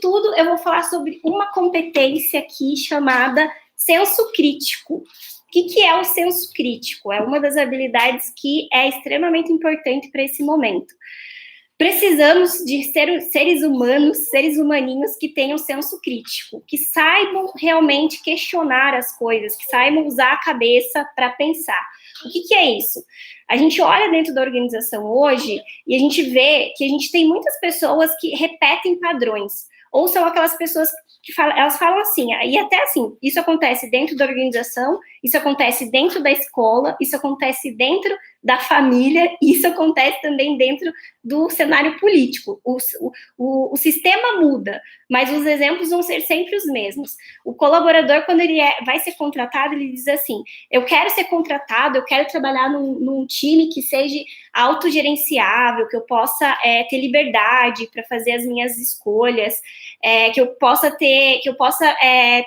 tudo, eu vou falar sobre uma competência aqui chamada senso crítico. O que é o senso crítico? É uma das habilidades que é extremamente importante para esse momento. Precisamos de seres humanos, seres humaninhos que tenham senso crítico, que saibam realmente questionar as coisas, que saibam usar a cabeça para pensar. O que é isso? A gente olha dentro da organização hoje e a gente vê que a gente tem muitas pessoas que repetem padrões, ou são aquelas pessoas que elas falam assim, e até assim, isso acontece dentro da organização, isso acontece dentro da escola, isso acontece dentro da família, isso acontece também dentro do cenário político. O sistema muda, mas os exemplos vão ser sempre os mesmos. O colaborador, quando ele vai ser contratado, ele diz assim, eu quero ser contratado, eu quero trabalhar num time que seja autogerenciável, que eu possa ter liberdade para fazer as minhas escolhas, que eu possa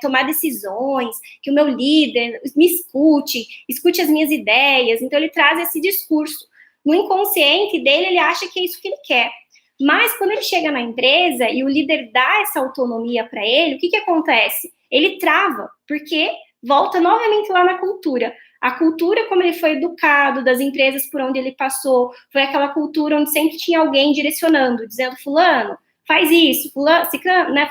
tomar decisões, que o meu líder me escute as minhas ideias. Então ele traz esse discurso. No inconsciente dele, ele acha que é isso que ele quer. Mas quando ele chega na empresa e o líder dá essa autonomia para ele, o que acontece? Ele trava, porque volta novamente lá na cultura. A cultura, como ele foi educado, das empresas por onde ele passou, foi aquela cultura onde sempre tinha alguém direcionando, dizendo, fulano, faz isso, fulano,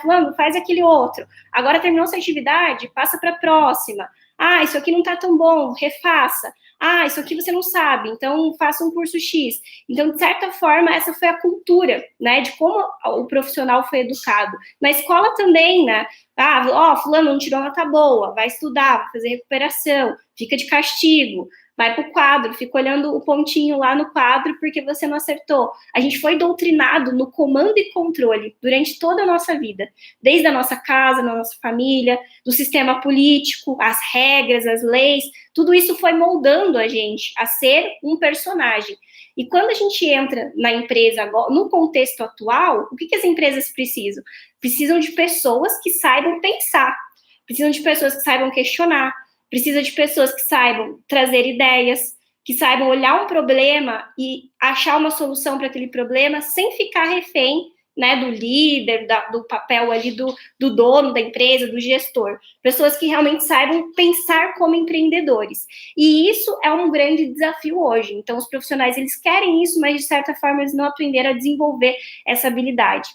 fulano, faz aquele outro. Agora terminou sua atividade, passa para a próxima. Ah, isso aqui não está tão bom, refaça. Ah, isso aqui você não sabe, então faça um curso X. Então, de certa forma, essa foi a cultura, né, de como o profissional foi educado. Na escola também, né, fulano não tirou nota boa, vai estudar, vai fazer recuperação, fica de castigo, vai para o quadro, fica olhando o pontinho lá no quadro porque você não acertou. A gente foi doutrinado no comando e controle durante toda a nossa vida, desde a nossa casa, na nossa família, do sistema político, as regras, as leis, tudo isso foi moldando a gente a ser um personagem. E quando a gente entra na empresa agora, no contexto atual, o que as empresas precisam? Precisam de pessoas que saibam pensar, precisam de pessoas que saibam questionar, precisa de pessoas que saibam trazer ideias, que saibam olhar um problema e achar uma solução para aquele problema sem ficar refém, né, do líder, do papel ali do dono da empresa, do gestor. Pessoas que realmente saibam pensar como empreendedores. E isso é um grande desafio hoje. Então, os profissionais, eles querem isso, mas, de certa forma, eles não aprenderam a desenvolver essa habilidade.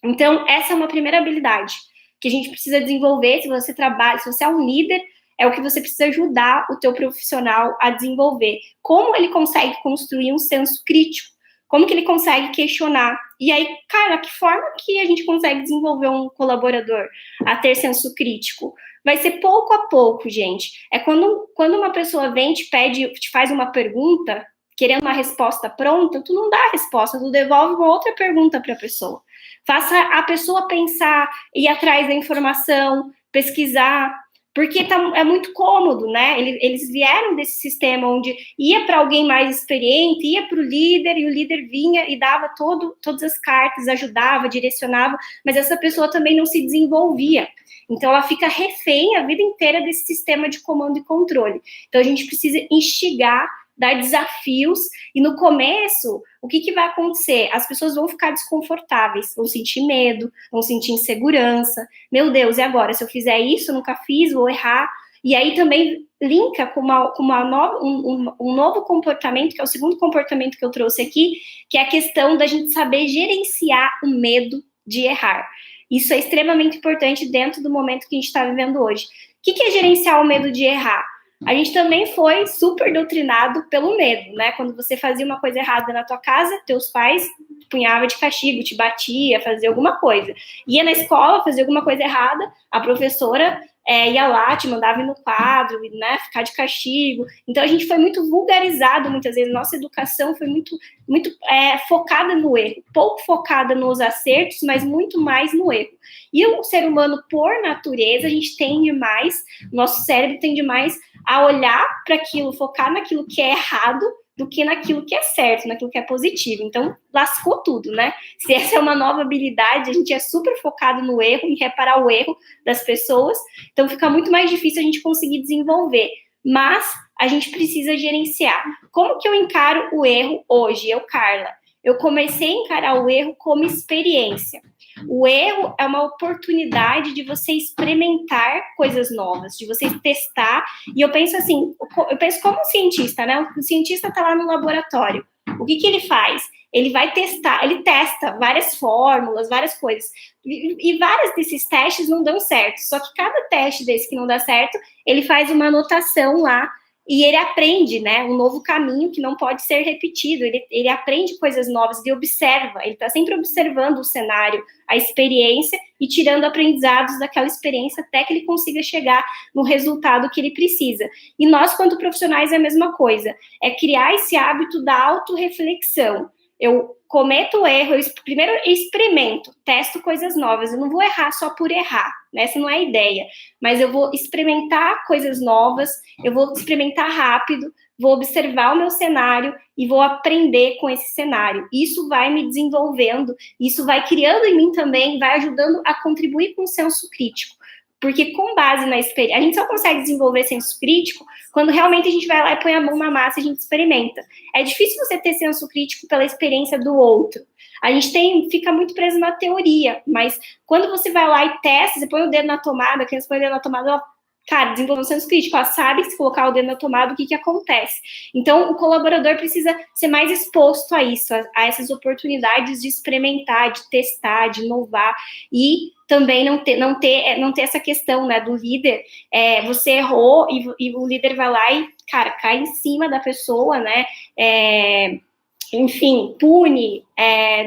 Então, essa é uma primeira habilidade que a gente precisa desenvolver. Se você trabalha, se você é um líder, é o que você precisa ajudar o teu profissional a desenvolver. Como ele consegue construir um senso crítico? Como que ele consegue questionar? E aí, cara, que forma que a gente consegue desenvolver um colaborador a ter senso crítico? Vai ser pouco a pouco, gente. É quando uma pessoa vem, te pede, te faz uma pergunta, querendo uma resposta pronta, tu não dá a resposta, tu devolve uma outra pergunta para a pessoa. Faça a pessoa pensar, ir atrás da informação, pesquisar, porque é muito cômodo, né? Eles vieram desse sistema onde ia para alguém mais experiente, ia para o líder, e o líder vinha e dava todas as cartas, ajudava, direcionava, mas essa pessoa também não se desenvolvia. Então, ela fica refém a vida inteira desse sistema de comando e controle. Então, a gente precisa instigar, dar desafios, e no começo, o que vai acontecer? As pessoas vão ficar desconfortáveis, vão sentir medo, vão sentir insegurança. Meu Deus, e agora? Se eu fizer isso, eu nunca fiz, vou errar. E aí também linka com um novo comportamento, que é o segundo comportamento que eu trouxe aqui, que é a questão da gente saber gerenciar o medo de errar. Isso é extremamente importante dentro do momento que a gente está vivendo hoje. O que é gerenciar o medo de errar? A gente também foi super doutrinado pelo medo, né? Quando você fazia uma coisa errada na tua casa, teus pais punhavam de castigo, te batia, fazia alguma coisa. Ia na escola, fazia alguma coisa errada, a professora ia lá, te mandava ir no quadro, né? Ficar de castigo. Então, a gente foi muito vulgarizado, muitas vezes. Nossa educação foi muito focada no erro. Pouco focada nos acertos, mas muito mais no erro. E o ser humano, por natureza, a gente tende mais, nosso cérebro tende mais a olhar para aquilo, focar naquilo que é errado, do que naquilo que é certo, naquilo que é positivo. Então, lascou tudo, né? Se essa é uma nova habilidade, a gente é super focado no erro, em reparar o erro das pessoas, então fica muito mais difícil a gente conseguir desenvolver. Mas a gente precisa gerenciar. Como que eu encaro o erro hoje? Eu, Carla, eu comecei a encarar o erro como experiência. O erro é uma oportunidade de você experimentar coisas novas, de você testar. E eu penso assim, eu penso como um cientista, né? O cientista está lá no laboratório. O que ele faz? Ele vai testar, ele testa várias fórmulas, várias coisas. E vários desses testes não dão certo. Só que cada teste desse que não dá certo, ele faz uma anotação lá e ele aprende, né, um novo caminho que não pode ser repetido. Ele aprende coisas novas, ele observa, ele está sempre observando o cenário, a experiência e tirando aprendizados daquela experiência até que ele consiga chegar no resultado que ele precisa. E nós, quanto profissionais, é a mesma coisa. É criar esse hábito da autorreflexão. Eu cometo o erro, primeiro eu experimento, testo coisas novas. Eu não vou errar só por errar, né? Essa não é a ideia. Mas eu vou experimentar coisas novas, eu vou experimentar rápido, vou observar o meu cenário e vou aprender com esse cenário. Isso vai me desenvolvendo, isso vai criando em mim também, vai ajudando a contribuir com o senso crítico. Porque com base na experiência, a gente só consegue desenvolver senso crítico quando realmente a gente vai lá e põe a mão na massa e a gente experimenta. É difícil você ter senso crítico pela experiência do outro. A gente fica muito preso na teoria, mas quando você vai lá e testa, você põe o dedo na tomada, a criança põe o dedo na tomada, ela, cara, desenvolveu senso crítico, ela sabe que se colocar o dedo na tomada, o que acontece. Então, o colaborador precisa ser mais exposto a isso, a essas oportunidades de experimentar, de testar, de inovar, e também não ter essa questão, né, do líder, você errou e o líder vai lá e, cara, cai em cima da pessoa, né, enfim, pune,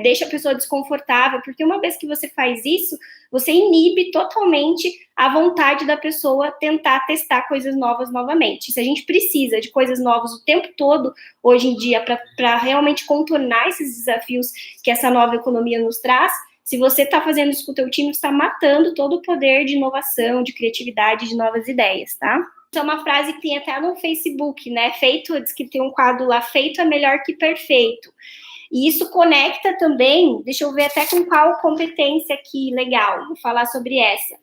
deixa a pessoa desconfortável, porque uma vez que você faz isso, você inibe totalmente a vontade da pessoa tentar testar coisas novas novamente. Se a gente precisa de coisas novas o tempo todo, hoje em dia, para realmente contornar esses desafios que essa nova economia nos traz, se você está fazendo isso com o teu time, você está matando todo o poder de inovação, de criatividade, de novas ideias, tá? Isso é uma frase que tem até no Facebook, né? Diz que tem um quadro lá, feito é melhor que perfeito. E isso conecta também, deixa eu ver até com qual competência aqui, legal, vou falar sobre essa.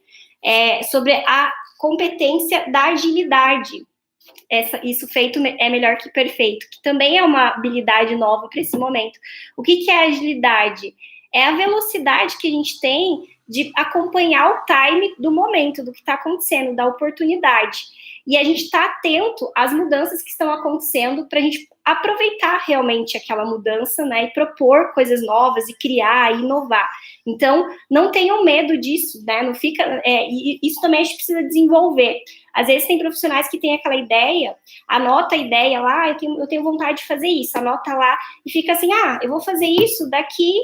Sobre a competência da agilidade. Isso feito é melhor que perfeito, que também é uma habilidade nova para esse momento. O que é agilidade? É a velocidade que a gente tem de acompanhar o time do momento, do que está acontecendo, da oportunidade. E a gente está atento às mudanças que estão acontecendo para a gente aproveitar realmente aquela mudança, né, e propor coisas novas, e criar, e inovar. Então, não tenham medo disso, né, não fica... e isso também a gente precisa desenvolver. Às vezes tem profissionais que têm aquela ideia, anota a ideia lá, eu tenho vontade de fazer isso, anota lá, e fica assim, eu vou fazer isso daqui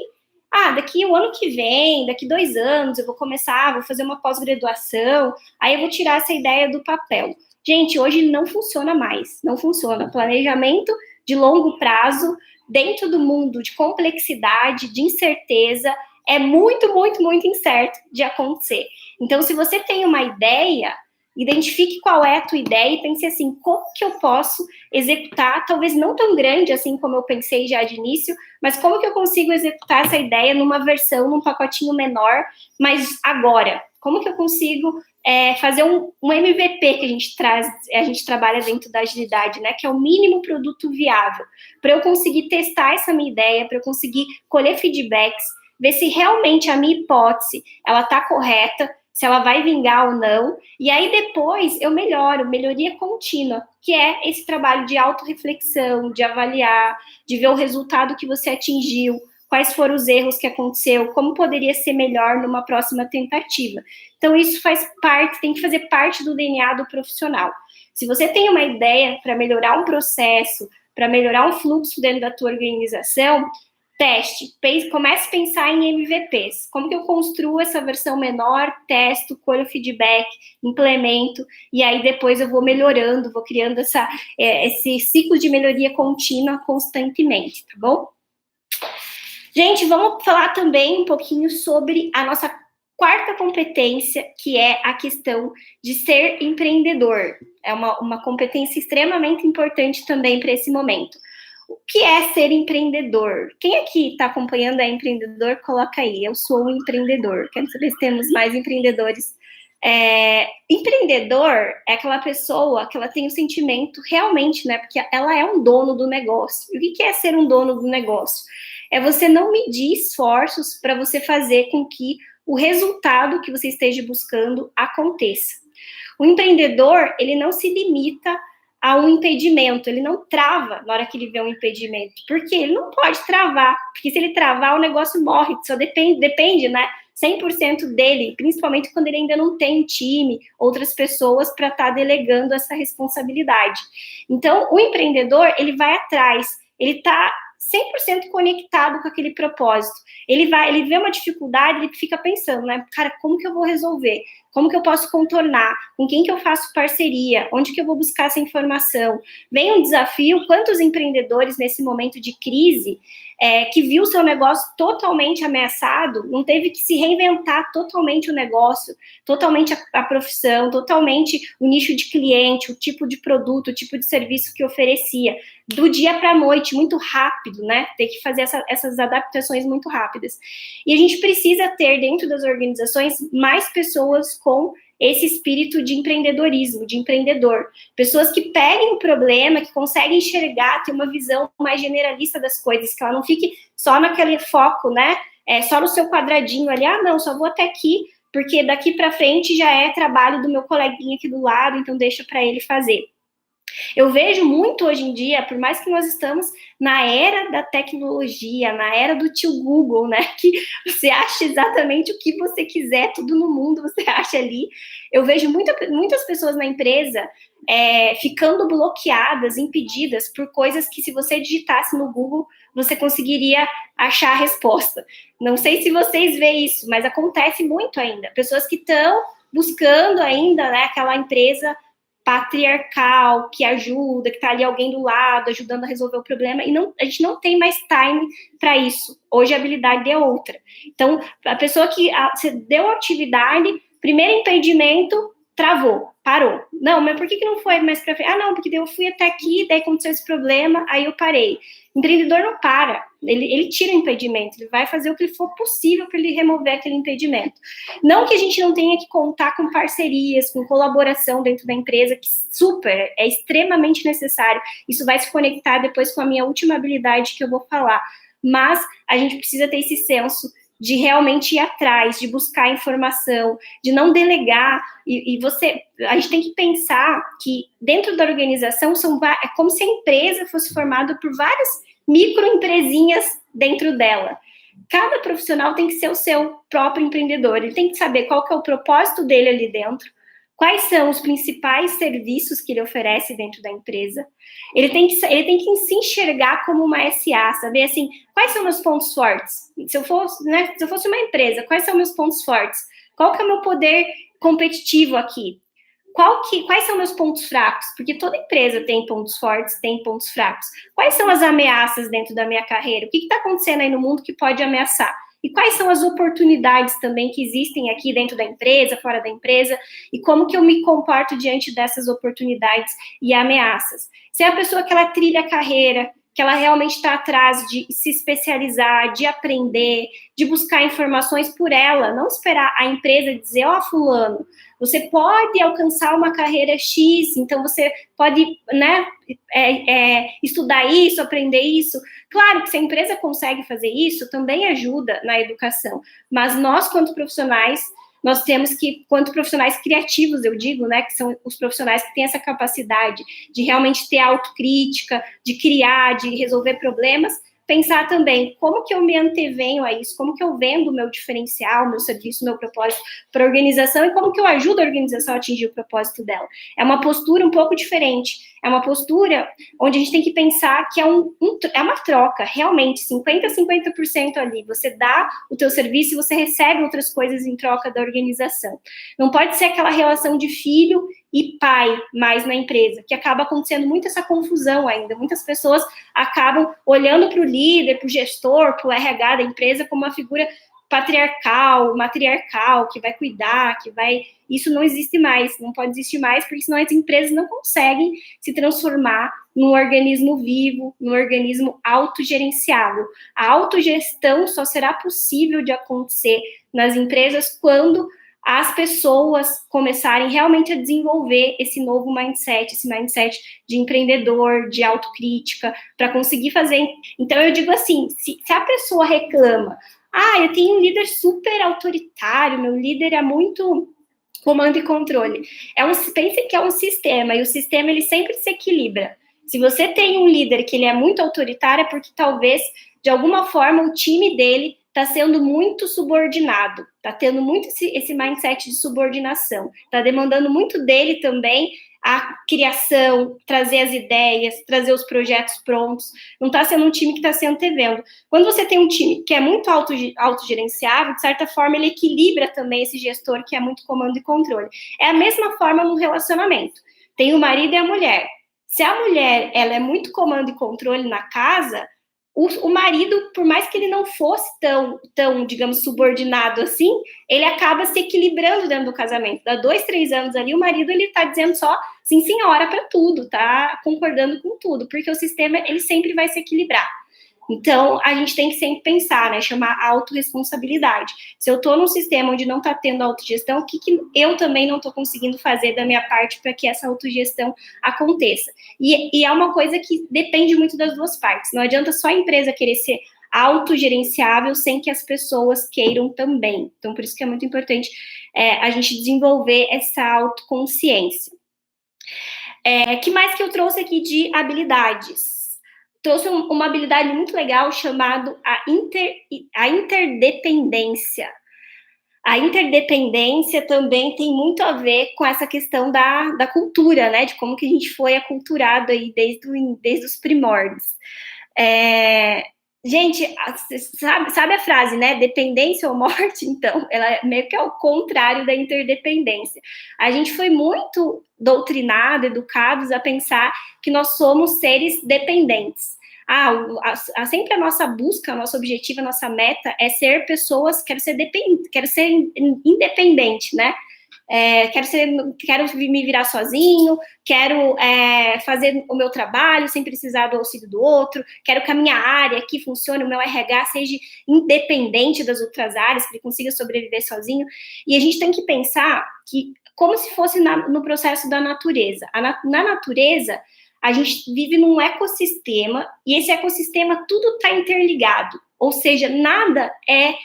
o ano que vem, daqui 2 anos, eu vou começar, vou fazer uma pós-graduação, aí eu vou tirar essa ideia do papel. Gente, hoje não funciona mais, não funciona. Planejamento de longo prazo, dentro do mundo de complexidade, de incerteza, é muito, muito, muito incerto de acontecer. Então, se você tem uma ideia, identifique qual é a tua ideia e pense assim, como que eu posso executar, talvez não tão grande assim como eu pensei já de início, mas como que eu consigo executar essa ideia numa versão, num pacotinho menor, mas agora? Como que eu consigo fazer um MVP que a gente trabalha dentro da agilidade, né? Que é o mínimo produto viável, para eu conseguir testar essa minha ideia, para eu conseguir colher feedbacks, ver se realmente a minha hipótese, ela está correta, se ela vai vingar ou não, e aí depois eu melhoria contínua, que é esse trabalho de autorreflexão, de avaliar, de ver o resultado que você atingiu, quais foram os erros que aconteceu, como poderia ser melhor numa próxima tentativa. Então isso tem que fazer parte do DNA do profissional. Se você tem uma ideia para melhorar um processo, para melhorar um fluxo dentro da tua organização, teste, comece a pensar em MVPs. Como que eu construo essa versão menor, testo, colho feedback, implemento, e aí depois eu vou melhorando, vou criando esse ciclo de melhoria contínua constantemente, tá bom? Gente, vamos falar também um pouquinho sobre a nossa quarta competência, que é a questão de ser empreendedor. É uma competência extremamente importante também para esse momento. O que é ser empreendedor? Quem aqui está acompanhando é empreendedor? Coloca aí, eu sou um empreendedor. Quero saber se temos mais empreendedores. Empreendedor é aquela pessoa que ela tem o sentimento realmente, né? Porque ela é um dono do negócio. E o que é ser um dono do negócio? é você não medir esforços para você fazer com que o resultado que você esteja buscando aconteça. O empreendedor, ele não se limita a um impedimento, ele não trava na hora que ele vê um impedimento, porque ele não pode travar, porque se ele travar, o negócio morre, só depende, né, 100% dele, principalmente quando ele ainda não tem um time, outras pessoas para estar delegando essa responsabilidade. Então, o empreendedor, ele vai atrás, ele está 100% conectado com aquele propósito. Ele vê uma dificuldade, ele fica pensando, né, cara, como que eu vou resolver? Como que eu posso contornar? Com quem que eu faço parceria? Onde que eu vou buscar essa informação? Vem um desafio, quantos empreendedores nesse momento de crise, que viu o seu negócio totalmente ameaçado, não teve que se reinventar totalmente o negócio, totalmente a profissão, totalmente o nicho de cliente, o tipo de produto, o tipo de serviço que oferecia, do dia para a noite, muito rápido, né? Ter que fazer essas adaptações muito rápidas. E a gente precisa ter dentro das organizações mais pessoas com esse espírito de empreendedorismo, de empreendedor. Pessoas que peguem o problema, que conseguem enxergar, ter uma visão mais generalista das coisas, que ela não fique só naquele foco, né? Só no seu quadradinho ali, não, só vou até aqui, porque daqui para frente já é trabalho do meu coleguinha aqui do lado, então deixa para ele fazer. Eu vejo muito hoje em dia, por mais que nós estamos na era da tecnologia, na era do tio Google, né, que você acha exatamente o que você quiser, tudo no mundo você acha ali. Eu vejo muitas pessoas na empresa ficando bloqueadas, impedidas por coisas que se você digitasse no Google, você conseguiria achar a resposta. Não sei se vocês veem isso, mas acontece muito ainda. Pessoas que estão buscando ainda, né, aquela empresa patriarcal, que ajuda, que está ali alguém do lado, ajudando a resolver o problema, e a gente não tem mais time para isso. Hoje a habilidade é outra. Então, a pessoa que você deu atividade, primeiro impedimento, travou, parou. Não, mas por que não foi mais para frente? Não, porque eu fui até aqui, daí aconteceu esse problema, aí eu parei. O empreendedor não para, ele tira o impedimento, ele vai fazer o que for possível para ele remover aquele impedimento. Não que a gente não tenha que contar com parcerias, com colaboração dentro da empresa, que é extremamente necessário. Isso vai se conectar depois com a minha última habilidade que eu vou falar. Mas a gente precisa ter esse senso de realmente ir atrás, de buscar informação, de não delegar, a gente tem que pensar que dentro da organização é como se a empresa fosse formada por várias microempresinhas dentro dela. Cada profissional tem que ser o seu próprio empreendedor, ele tem que saber qual que é o propósito dele ali dentro, quais são os principais serviços que ele oferece dentro da empresa. Ele tem que se enxergar como uma SA, saber assim, quais são meus pontos fortes? Se eu fosse uma empresa, quais são meus pontos fortes? Qual que é o meu poder competitivo aqui? Quais são meus pontos fracos? Porque toda empresa tem pontos fortes, tem pontos fracos. Quais são as ameaças dentro da minha carreira? O que está acontecendo aí no mundo que pode ameaçar? E quais são as oportunidades também que existem aqui dentro da empresa, fora da empresa, e como que eu me comporto diante dessas oportunidades e ameaças? Se é a pessoa que ela trilha a carreira, que ela realmente está atrás de se especializar, de aprender, de buscar informações por ela, não esperar a empresa dizer, fulano, você pode alcançar uma carreira X, então você pode, né, estudar isso, aprender isso. Claro que se a empresa consegue fazer isso, também ajuda na educação, mas nós, quanto profissionais, nós temos que, quanto profissionais criativos, eu digo, né, que são os profissionais que têm essa capacidade de realmente ter autocrítica, de criar, de resolver problemas, pensar também como que eu me antevenho a isso, como que eu vendo o meu diferencial, meu serviço, meu propósito para a organização e como que eu ajudo a organização a atingir o propósito dela. É uma postura um pouco diferente, é uma postura onde a gente tem que pensar que é uma troca, realmente, 50% a 50% ali. Você dá o teu serviço e você recebe outras coisas em troca da organização. Não pode ser aquela relação de filho e pai mais na empresa, que acaba acontecendo muito essa confusão ainda. Muitas pessoas acabam olhando para o líder, para o gestor, para o RH da empresa como uma figura patriarcal, matriarcal, que vai cuidar, Isso não existe mais, não pode existir mais, porque senão as empresas não conseguem se transformar num organismo vivo, num organismo autogerenciável. A autogestão só será possível de acontecer nas empresas quando as pessoas começarem realmente a desenvolver esse novo mindset, esse mindset de empreendedor, de autocrítica, para conseguir fazer. Então, eu digo assim, se a pessoa reclama, eu tenho um líder super autoritário, meu líder é muito comando e controle. Pense que é um sistema, e o sistema ele sempre se equilibra. Se você tem um líder que ele é muito autoritário, é porque talvez, de alguma forma, o time dele está sendo muito subordinado, está tendo muito esse mindset de subordinação, está demandando muito dele também a criação, trazer as ideias, trazer os projetos prontos, não está sendo um time que está se antevendo. Quando você tem um time que é muito autogerenciável, de certa forma ele equilibra também esse gestor que é muito comando e controle. É a mesma forma no relacionamento. Tem o marido e a mulher. Se a mulher ela é muito comando e controle na casa, o marido, por mais que ele não fosse tão, digamos, subordinado assim, ele acaba se equilibrando dentro do casamento. Dá 2, 3 anos ali, o marido ele tá dizendo só sim, senhora para tudo, tá concordando com tudo, porque o sistema ele sempre vai se equilibrar. Então, a gente tem que sempre pensar, né, chamar autorresponsabilidade. Se eu estou num sistema onde não está tendo autogestão, o que eu também não estou conseguindo fazer da minha parte para que essa autogestão aconteça? E é uma coisa que depende muito das duas partes. Não adianta só a empresa querer ser autogerenciável sem que as pessoas queiram também. Então, por isso que é muito importante a gente desenvolver essa autoconsciência. Que mais que eu trouxe aqui de habilidades? Trouxe uma habilidade muito legal chamada a interdependência. A interdependência também tem muito a ver com essa questão da cultura, né? De como que a gente foi aculturado aí desde os primórdios. Gente, sabe a frase, né? Dependência ou morte? Então, ela é meio que ao contrário da interdependência. A gente foi muito doutrinado, educados a pensar que nós somos seres dependentes. Sempre a nossa busca, o nosso objetivo, a nossa meta é ser pessoas, quero ser independente, né? Quero me virar sozinho, quero fazer o meu trabalho sem precisar do auxílio do outro, quero que a minha área aqui funcione, o meu RH seja independente das outras áreas, que ele consiga sobreviver sozinho. E a gente tem que pensar que, como se fosse no processo da natureza. Na natureza, a gente vive num ecossistema, e esse ecossistema tudo está interligado, ou seja, nada é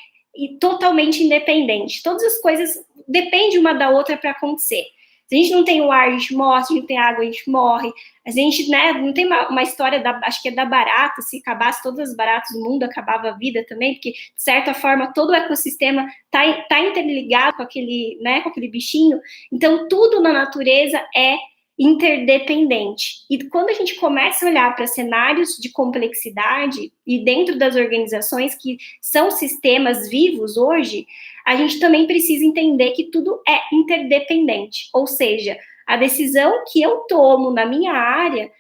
totalmente independente. Todas as coisas dependem uma da outra para acontecer. Se a gente não tem o ar, a gente morre. Se a gente não tem água, a gente morre. A gente, né, não tem uma história, acho que é da barata, se acabasse todas as baratas do mundo, acabava a vida também, porque, de certa forma, todo o ecossistema está interligado com aquele bichinho. Então, tudo na natureza é interdependente. E quando a gente começa a olhar para cenários de complexidade e dentro das organizações que são sistemas vivos hoje, a gente também precisa entender que tudo é interdependente. Ou seja, a decisão que eu tomo na minha área,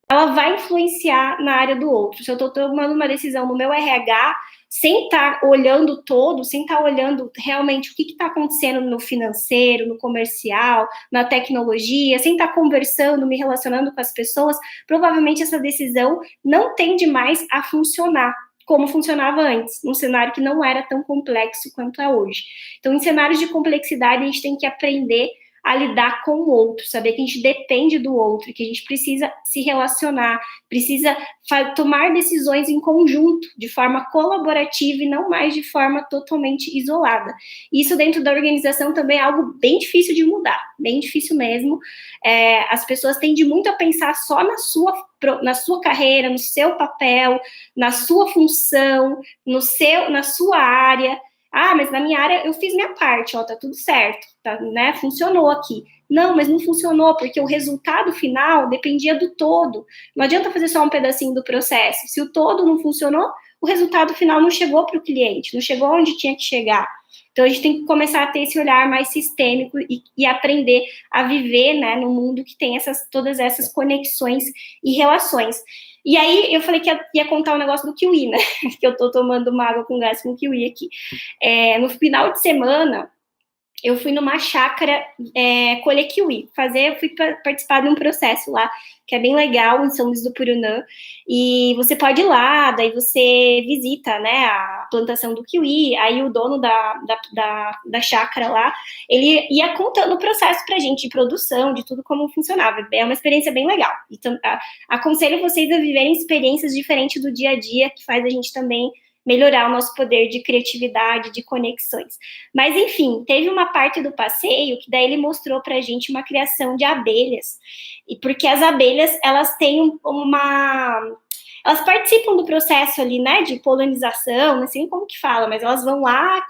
ela vai influenciar na área do outro. Se eu estou tomando uma decisão no meu RH, sem estar olhando todo, sem estar olhando realmente o que está acontecendo no financeiro, no comercial, na tecnologia, sem estar conversando, me relacionando com as pessoas, provavelmente essa decisão não tende mais a funcionar como funcionava antes, num cenário que não era tão complexo quanto é hoje. Então, em cenários de complexidade, a gente tem que aprender a lidar com o outro, saber que a gente depende do outro, que a gente precisa se relacionar, precisa tomar decisões em conjunto, de forma colaborativa e não mais de forma totalmente isolada. Isso dentro da organização também é algo bem difícil de mudar, bem difícil mesmo. As pessoas tendem muito a pensar só na sua carreira, no seu papel, na sua função, na sua área. Mas na minha área eu fiz minha parte, tá tudo certo, tá, né? Funcionou aqui. Não, mas não funcionou, porque o resultado final dependia do todo. Não adianta fazer só um pedacinho do processo. Se o todo não funcionou, o resultado final não chegou para o cliente, não chegou onde tinha que chegar. Então, a gente tem que começar a ter esse olhar mais sistêmico e aprender a viver, né, no mundo que tem todas essas conexões e relações. E aí, eu falei que ia contar um negócio do kiwi, né? Que eu tô tomando uma água com gás com kiwi aqui. No final de semana, eu fui numa chácara colher kiwi. Eu fui participar de um processo lá, que é bem legal, em São Luís do Purunã, e você pode ir lá, daí você visita, né, a plantação do kiwi, aí o dono da chácara lá, ele ia contando o processo pra gente, de produção, de tudo como funcionava. É uma experiência bem legal. Então, aconselho vocês a viverem experiências diferentes do dia a dia, que faz a gente também melhorar o nosso poder de criatividade, de conexões. Mas, enfim, teve uma parte do passeio que daí ele mostrou pra gente uma criação de abelhas. E porque as abelhas, elas têm elas participam do processo ali, né, de polinização, não sei nem como que fala, mas elas vão lá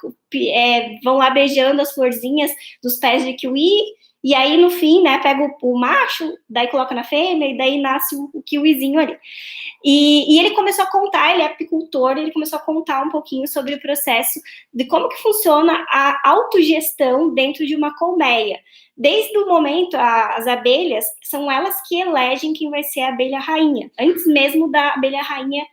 beijando as florzinhas dos pés de kiwi, e aí, no fim, né, pega o macho, daí coloca na fêmea, e daí nasce o kiwizinho ali. E ele começou a contar, ele é apicultor, ele começou a contar um pouquinho sobre o processo de como que funciona a autogestão dentro de uma colmeia. Desde o momento, as abelhas, são elas que elegem quem vai ser a abelha rainha, antes mesmo da abelha rainha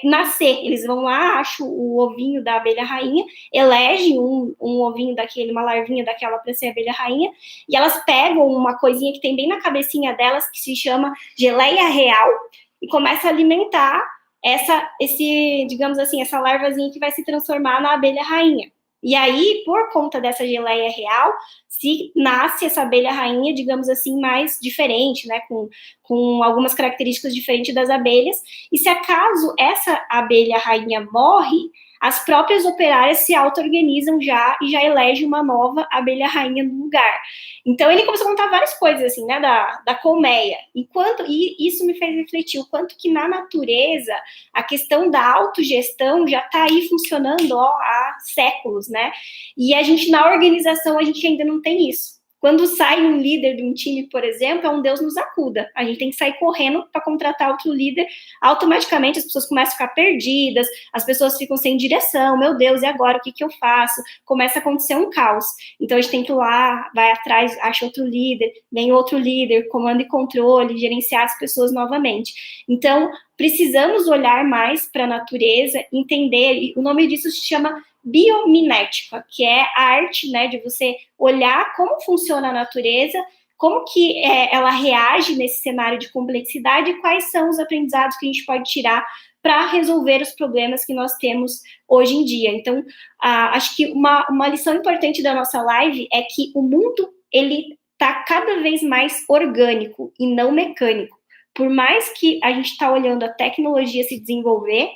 nascer. Eles vão lá, acham o ovinho da abelha rainha, elegem um ovinho daquele, uma larvinha daquela para ser a abelha rainha, e elas pegam uma coisinha que tem bem na cabecinha delas, que se chama geleia real, e começa a alimentar digamos assim, essa larvazinha que vai se transformar na abelha rainha. E aí, por conta dessa geleia real, se nasce essa abelha rainha, digamos assim, mais diferente, né, com algumas características diferentes das abelhas, e se acaso essa abelha rainha morre, as próprias operárias se auto-organizam e já elegem uma nova abelha rainha no lugar. Então, ele começou a contar várias coisas, assim, né, da colmeia. E isso me fez refletir o quanto que na natureza a questão da autogestão já está aí funcionando há séculos, né? E a gente, na organização, a gente ainda não tem isso. Quando sai um líder de um time, por exemplo, é um Deus nos acuda. A gente tem que sair correndo para contratar outro líder. Automaticamente as pessoas começam a ficar perdidas, as pessoas ficam sem direção. Meu Deus, e agora? O que eu faço? Começa a acontecer um caos. Então a gente tem que ir lá, vai atrás, acha outro líder, vem outro líder, comando e controle, gerenciar as pessoas novamente. Então, precisamos olhar mais para a natureza, entender, e o nome disso se chama biomimética, que é a arte, né, de você olhar como funciona a natureza, como que ela reage nesse cenário de complexidade e quais são os aprendizados que a gente pode tirar para resolver os problemas que nós temos hoje em dia. Então, acho que uma lição importante da nossa live é que o mundo, ele está cada vez mais orgânico e não mecânico. Por mais que a gente está olhando a tecnologia se desenvolver,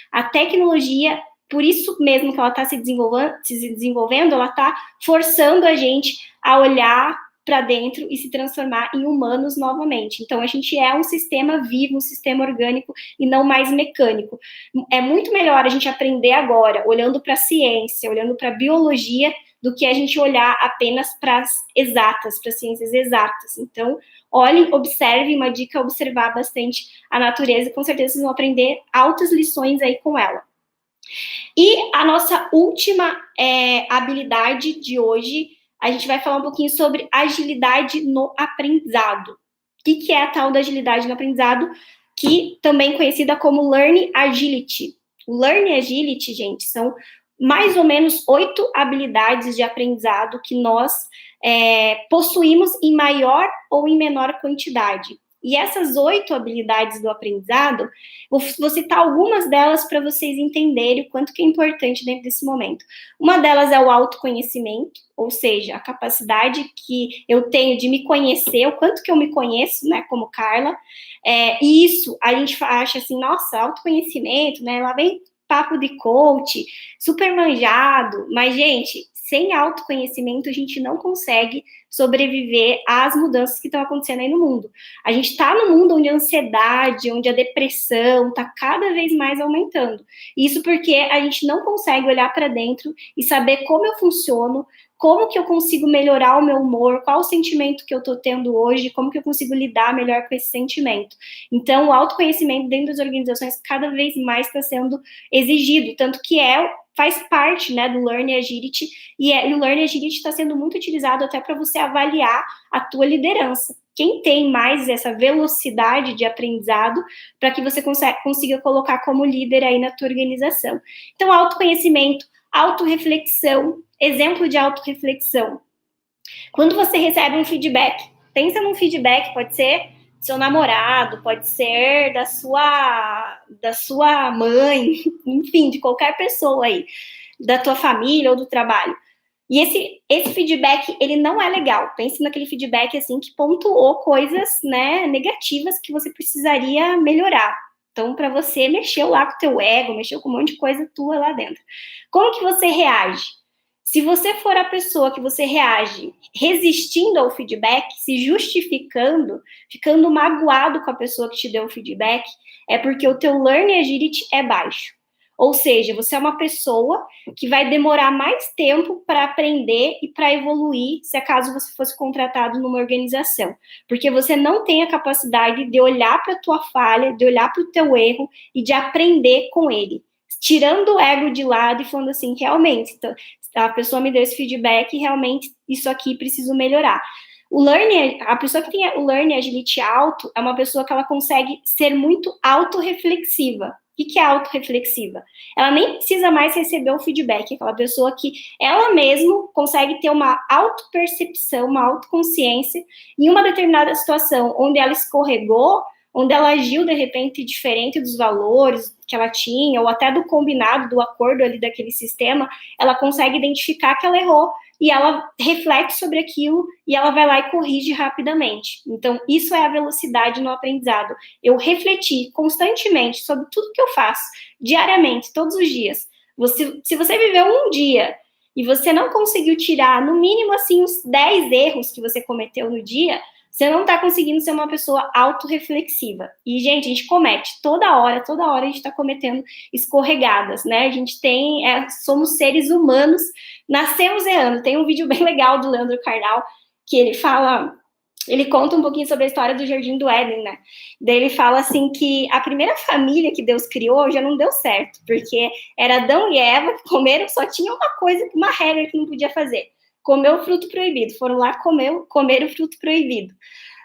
a tecnologia, por isso mesmo que ela está se desenvolvendo, ela está forçando a gente a olhar para dentro e se transformar em humanos novamente. Então, a gente é um sistema vivo, um sistema orgânico e não mais mecânico. É muito melhor a gente aprender agora, olhando para a ciência, olhando para a biologia, do que a gente olhar apenas para as exatas, para as ciências exatas. Então, olhem, observem, uma dica é observar bastante a natureza, com certeza vocês vão aprender altas lições aí com ela. E a nossa última habilidade de hoje, a gente vai falar um pouquinho sobre agilidade no aprendizado. O que é a tal da agilidade no aprendizado, que também conhecida como Learning Agility. O Learning Agility, gente, são mais ou menos 8 habilidades de aprendizado que nós possuímos em maior ou em menor quantidade. E essas 8 habilidades do aprendizado, vou citar algumas delas para vocês entenderem o quanto que é importante dentro desse momento. Uma delas é o autoconhecimento, ou seja, a capacidade que eu tenho de me conhecer, o quanto que eu me conheço, né, como Carla. E isso, a gente acha assim, nossa, autoconhecimento, né, lá vem papo de coach, super manjado, mas, gente, sem autoconhecimento a gente não consegue sobreviver às mudanças que estão acontecendo aí no mundo. A gente está num mundo onde a ansiedade, onde a depressão está cada vez mais aumentando. Isso porque a gente não consegue olhar para dentro e saber como eu funciono, como que eu consigo melhorar o meu humor, qual o sentimento que eu estou tendo hoje, como que eu consigo lidar melhor com esse sentimento. Então, o autoconhecimento dentro das organizações cada vez mais está sendo exigido, tanto que faz parte, né, do Learning Agility, e o Learning Agility está sendo muito utilizado até para você avaliar a tua liderança. Quem tem mais essa velocidade de aprendizado para que você consiga colocar como líder aí na tua organização. Então, autoconhecimento, autorreflexão, exemplo de autorreflexão. Quando você recebe um feedback, pensa num feedback, pode ser seu namorado, pode ser da sua mãe, enfim, de qualquer pessoa aí, da tua família ou do trabalho. E esse feedback, ele não é legal. Pense naquele feedback, assim, que pontuou coisas, né, negativas que você precisaria melhorar. Então, para você, mexeu lá com o teu ego, mexeu com um monte de coisa tua lá dentro. Como que você reage? Se você for a pessoa que você reage resistindo ao feedback, se justificando, ficando magoado com a pessoa que te deu o feedback, é porque o teu learning agility é baixo. Ou seja, você é uma pessoa que vai demorar mais tempo para aprender e para evoluir, se acaso você fosse contratado numa organização. Porque você não tem a capacidade de olhar para a tua falha, de olhar para o teu erro e de aprender com ele. Tirando o ego de lado e falando assim, realmente, a pessoa me deu esse feedback e realmente isso aqui preciso melhorar. A pessoa que tem o learning agility alto é uma pessoa que ela consegue ser muito autorreflexiva. O que é autorreflexiva? Ela nem precisa mais receber o feedback, aquela pessoa que ela mesma consegue ter uma autopercepção, uma autoconsciência em uma determinada situação onde ela escorregou, onde ela agiu de repente diferente dos valores que ela tinha, ou até do combinado, do acordo ali daquele sistema, ela consegue identificar que ela errou e ela reflete sobre aquilo e ela vai lá e corrige rapidamente. Então, isso é a velocidade no aprendizado. Eu refletir constantemente sobre tudo que eu faço, diariamente, todos os dias. Se você viveu um dia e você não conseguiu tirar, no mínimo, assim, uns 10 erros que você cometeu no dia, você não está conseguindo ser uma pessoa autorreflexiva. E, gente, a gente comete toda hora a gente está cometendo escorregadas, né? A gente somos seres humanos, nascemos errando. Tem um vídeo bem legal do Leandro Carnal, que ele conta um pouquinho sobre a história do Jardim do Éden, né? Daí ele fala assim que a primeira família que Deus criou já não deu certo, porque era Adão e Eva que comeram, só tinha uma regra que não podia fazer. Comeu o fruto proibido, foram lá comer o fruto proibido.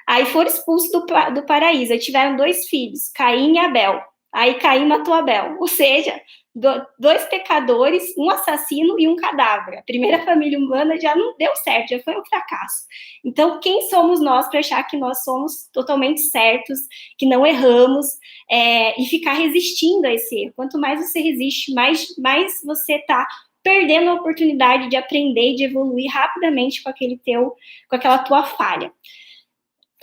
Aí foram expulsos do paraíso, aí tiveram 2 filhos, Caim e Abel. Aí Caim matou Abel, ou seja, 2 pecadores, um assassino e um cadáver. A primeira família humana já não deu certo, já foi um fracasso. Então, quem somos nós para achar que nós somos totalmente certos, que não erramos, e ficar resistindo a esse erro? Quanto mais você resiste, mais você está perdendo a oportunidade de aprender e de evoluir rapidamente com aquela tua falha.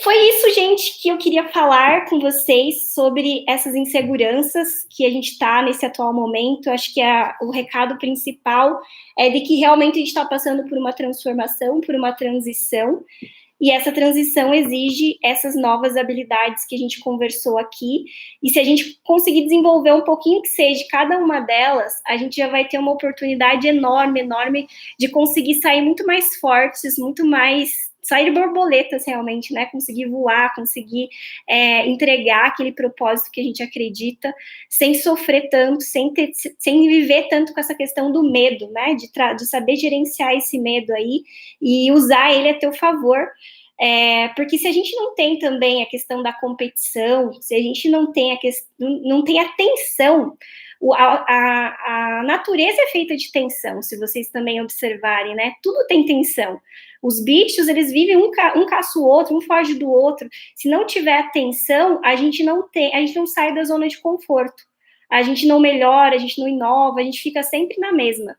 Foi isso, gente, que eu queria falar com vocês sobre essas inseguranças que a gente está nesse atual momento. Acho que o recado principal é de que realmente a gente está passando por uma transformação, por uma transição, e essa transição exige essas novas habilidades que a gente conversou aqui, e se a gente conseguir desenvolver um pouquinho que seja de cada uma delas, a gente já vai ter uma oportunidade enorme de conseguir sair muito mais fortes, muito mais sair borboletas realmente, né? Conseguir voar, conseguir entregar aquele propósito que a gente acredita, sem sofrer tanto, sem viver tanto com essa questão do medo, né? De saber gerenciar esse medo aí e usar ele a teu favor. Porque se a gente não tem também a questão da competição, se a gente não tem a tensão, a natureza é feita de tensão, se vocês também observarem, né? Tudo tem tensão. Os bichos, eles vivem um caça o outro, um foge do outro. Se não tiver atenção, a gente não sai da zona de conforto. A gente não melhora, a gente não inova, a gente fica sempre na mesma.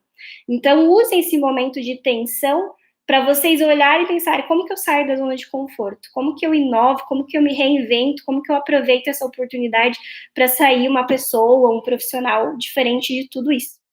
Então, usem esse momento de tensão para vocês olharem e pensarem como que eu saio da zona de conforto, como que eu inovo, como que eu me reinvento, como que eu aproveito essa oportunidade para sair uma pessoa, um profissional diferente de tudo isso.